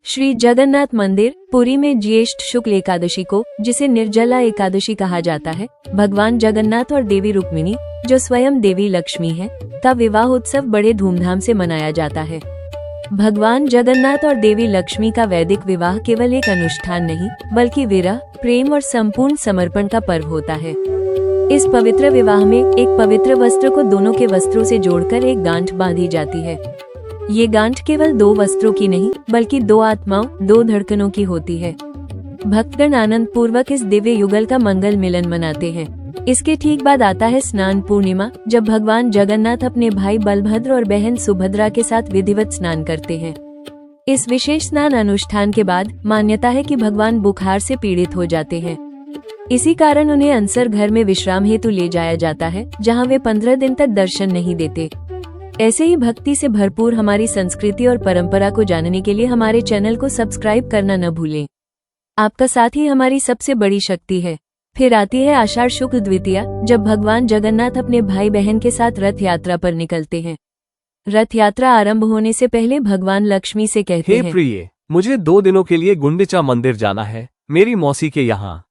श्री जगन्नाथ मंदिर पुरी में ज्येष्ठ शुक्ल एकादशी को, जिसे निर्जला एकादशी कहा जाता है, भगवान जगन्नाथ और देवी रुक्मिणी, जो स्वयं देवी लक्ष्मी है, का विवाह उत्सव बड़े धूमधाम से मनाया जाता है। भगवान जगन्नाथ और देवी लक्ष्मी का वैदिक विवाह केवल एक अनुष्ठान नहीं, बल्कि विरह, प्रेम और संपूर्ण समर्पण का पर्व होता है। इस पवित्र विवाह में एक पवित्र वस्त्र को दोनों के वस्त्रों से जोड़कर एक गांठ बांधी जाती है। ये गांठ केवल दो वस्त्रों की नहीं, बल्कि दो आत्माओं, दो धड़कनों की होती है। भक्तगण आनंद पूर्वक इस दिव्य युगल का मंगल मिलन मनाते हैं। इसके ठीक बाद आता है स्नान पूर्णिमा, जब भगवान जगन्नाथ अपने भाई बलभद्र और बहन सुभद्रा के साथ विधिवत स्नान करते हैं। इस विशेष स्नान अनुष्ठान के बाद मान्यता है कि भगवान बुखार से पीड़ित हो जाते हैं। इसी कारण उन्हें अनसर घर में विश्राम हेतु ले जाया जाता है, जहां वे 15 दिन तक दर्शन नहीं देते। ऐसे ही भक्ति से भरपूर हमारी संस्कृति और परंपरा को जानने के लिए हमारे चैनल को सब्सक्राइब करना न भूलें। आपका साथ ही हमारी सबसे बड़ी शक्ति है। फिर आती है आषाढ़ शुक्ल द्वितीया, जब भगवान जगन्नाथ अपने भाई बहन के साथ रथ यात्रा पर निकलते हैं। रथ यात्रा आरंभ होने से पहले भगवान लक्ष्मी से कहते हैं, हे प्रिय, मुझे 2 दिनों के लिए गुंडिचा मंदिर जाना है, मेरी मौसी के यहाँ।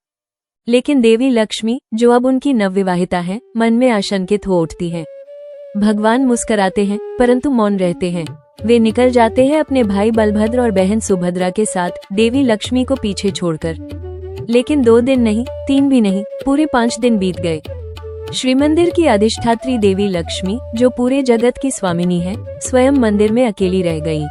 लेकिन देवी लक्ष्मी, जो अब उनकी नवविवाहिता है, मन में आशंकित हो उठती है। भगवान मुस्कुराते हैं, परंतु मौन रहते हैं। वे निकल जाते हैं अपने भाई बलभद्र और बहन सुभद्रा के साथ, देवी लक्ष्मी को पीछे छोड़कर। लेकिन 2 दिन नहीं, 3 भी नहीं, पूरे 5 दिन बीत गए। श्रीमंदिर की अधिष्ठात्री देवी लक्ष्मी, जो पूरे जगत की स्वामिनी है, स्वयं मंदिर में अकेली रह गई।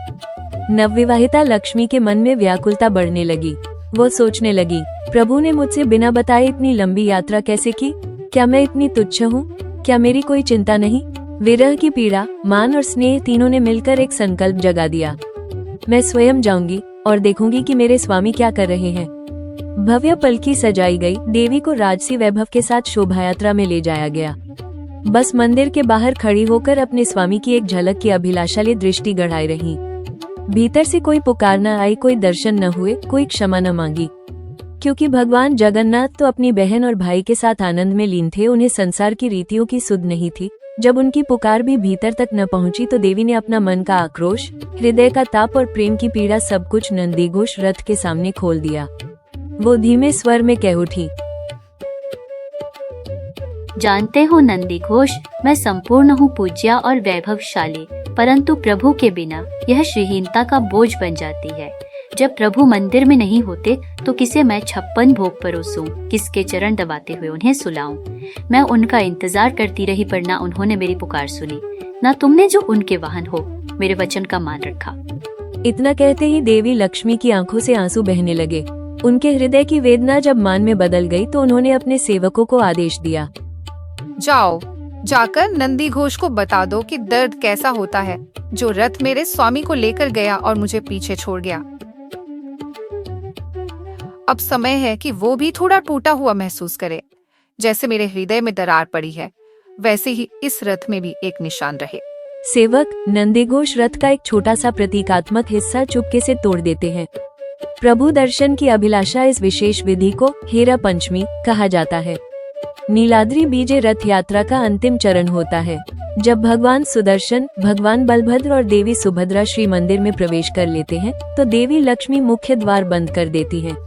नवविवाहिता लक्ष्मी के मन में व्याकुलता बढ़ने लगी। वो सोचने लगी, प्रभु ने मुझसे बिना बताए इतनी लंबी यात्रा कैसे की? क्या मैं इतनी तुच्छ हूँ? क्या मेरी कोई चिंता नहीं? विरह की पीड़ा, मान और स्नेह तीनों ने मिलकर एक संकल्प जगा दिया। मैं स्वयं जाऊंगी और देखूंगी कि मेरे स्वामी क्या कर रहे हैं। भव्य पलकी सजाई गई, देवी को राजसी वैभव के साथ शोभायात्रा में ले जाया गया। बस मंदिर के बाहर खड़ी होकर अपने स्वामी की एक झलक की अभिलाषाली दृष्टि गड़ाई रही। भीतर से कोई पुकार न आई, कोई दर्शन न हुए, कोई क्षमा न मांगी। क्योंकि भगवान जगन्नाथ तो अपनी बहन और भाई के साथ आनंद में लीन थे, उन्हें संसार की रीतियों की सुध नहीं थी। जब उनकी पुकार भी भीतर तक न पहुंची, तो देवी ने अपना मन का आक्रोश, हृदय का ताप और प्रेम की पीड़ा सब कुछ नंदीघोष रथ के सामने खोल दिया। वो धीमे स्वर में कह उठी, जानते हो नंदीघोष, मैं संपूर्ण हूँ पूज्या और वैभवशाली, परंतु प्रभु के बिना यह श्रीहीनता का बोझ बन जाती है। जब प्रभु मंदिर में नहीं होते तो किसे मैं 56 भोग परोसूं, किसके चरण दबाते हुए उन्हें सुलाऊं। मैं उनका इंतजार करती रही, पर ना उन्होंने मेरी पुकार सुनी, ना तुमने जो उनके वाहन हो मेरे वचन का मान रखा। इतना कहते ही देवी लक्ष्मी की आंखों से आंसू बहने लगे। उनके हृदय की वेदना जब मान में बदल गई, तो उन्होंने अपने सेवकों को आदेश दिया, जाओ, जाकर नंदीघोष को बता दो कि दर्द कैसा होता है, जो रथ मेरे स्वामी को लेकर गया और मुझे पीछे छोड़ गया। अब समय है कि वो भी थोड़ा टूटा हुआ महसूस करे। जैसे मेरे हृदय में दरार पड़ी है, वैसे ही इस रथ में भी एक निशान रहे। सेवक नंदीघोष रथ का एक छोटा सा प्रतीकात्मक हिस्सा चुपके से तोड़ देते हैं। प्रभु दर्शन की अभिलाषा इस विशेष विधि को हेरा पंचमी कहा जाता है। नीलाद्री बीजे रथ यात्रा का अंतिम चरण होता है। जब भगवान सुदर्शन, भगवान बलभद्र और देवी सुभद्रा श्री मंदिर में प्रवेश कर लेते हैं, तो देवी लक्ष्मी मुख्य द्वार बंद कर देती है।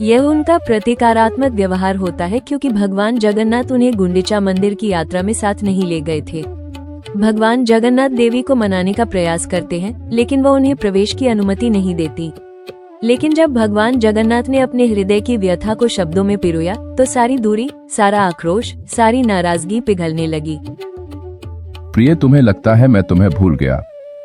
यह उनका प्रतीकात्मक व्यवहार होता है, क्योंकि भगवान जगन्नाथ उन्हें गुंडिचा मंदिर की यात्रा में साथ नहीं ले गए थे। भगवान जगन्नाथ देवी को मनाने का प्रयास करते हैं, लेकिन वह उन्हें प्रवेश की अनुमति नहीं देती। लेकिन जब भगवान जगन्नाथ ने अपने हृदय की व्यथा को शब्दों में पिरोया, तो सारी दूरी, सारा आक्रोश, सारी नाराजगी पिघलने लगी। प्रिय, तुम्हें लगता है मैं तुम्हें भूल गया?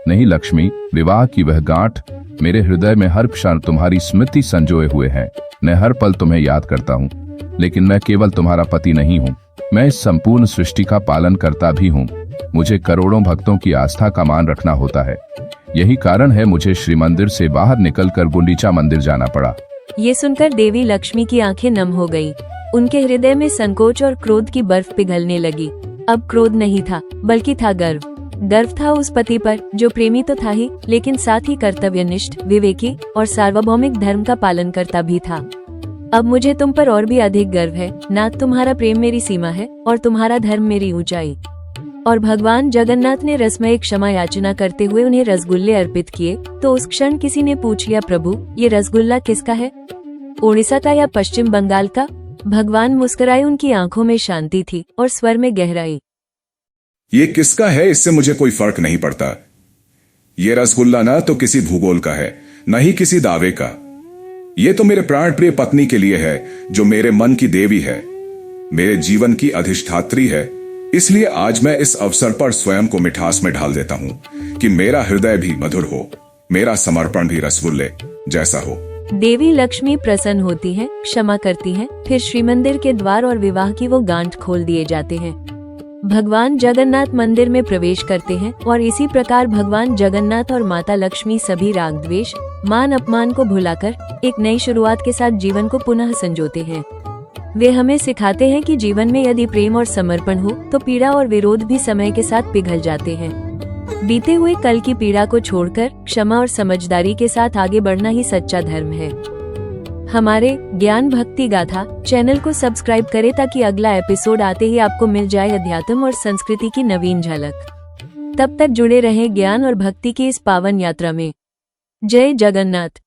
नहीं लक्ष्मी, विवाह की वह गांठ मेरे हृदय में हर क्षण तुम्हारी स्मृति संजोए हुए है। मैं हर पल तुम्हें याद करता हूँ, लेकिन मैं केवल तुम्हारा पति नहीं हूँ, मैं इस संपूर्ण सृष्टि का पालन करता भी हूँ। मुझे करोड़ों भक्तों की आस्था का मान रखना होता है। यही कारण है मुझे श्री मंदिर से बाहर निकलकर गुंडीचा मंदिर जाना पड़ा। ये सुनकर देवी लक्ष्मी की आंखें नम हो गईं। उनके हृदय में संकोच और क्रोध की बर्फ पिघलने लगी। अब क्रोध नहीं था, बल्कि था गर्व। गर्व था उस पति पर, जो प्रेमी तो था ही, लेकिन साथ ही कर्तव्यनिष्ठ, विवेकी और सार्वभौमिक धर्म का पालन करता भी था। अब मुझे तुम पर और भी अधिक गर्व है। नाथ, तुम्हारा प्रेम मेरी सीमा है और तुम्हारा धर्म मेरी ऊंचाई। और भगवान जगन्नाथ ने रसमय क्षमा याचना करते हुए उन्हें रसगुल्ले अर्पित किए तो उस क्षण किसी ने पूछ लिया, प्रभु ये रसगुल्ला किसका है, ओडिशा का या पश्चिम बंगाल का? भगवान मुस्कुराए, उनकी आंखों में शांति थी और स्वर में गहराई। ये किसका है इससे मुझे कोई फर्क नहीं पड़ता। ये रसगुल्ला ना तो किसी भूगोल का है, न ही किसी दावे का। ये तो मेरे प्राण प्रिय पत्नी के लिए है, जो मेरे मन की देवी है, मेरे जीवन की अधिष्ठात्री है। इसलिए आज मैं इस अवसर पर स्वयं को मिठास में ढाल देता हूँ कि मेरा हृदय भी मधुर हो, मेरा समर्पण भी रसगुल्ले जैसा हो। देवी लक्ष्मी प्रसन्न होती हैं, क्षमा करती हैं, फिर श्रीमंदिर के द्वार और विवाह की वो गांठ खोल दिए जाते हैं। भगवान जगन्नाथ मंदिर में प्रवेश करते हैं और इसी प्रकार भगवान जगन्नाथ और माता लक्ष्मी सभी राग द्वेष, मान अपमान को भुलाकर एक नई शुरुआत के साथ जीवन को पुनः संजोते हैं। वे हमें सिखाते हैं कि जीवन में यदि प्रेम और समर्पण हो तो पीड़ा और विरोध भी समय के साथ पिघल जाते हैं। बीते हुए कल की पीड़ा को छोड़कर क्षमा और समझदारी के साथ आगे बढ़ना ही सच्चा धर्म है। हमारे ज्ञान भक्ति गाथा चैनल को सब्सक्राइब करें ताकि अगला एपिसोड आते ही आपको मिल जाए अध्यात्म और संस्कृति की नवीन झलक। तब तक जुड़े रहें ज्ञान और भक्ति की इस पावन यात्रा में। जय जगन्नाथ।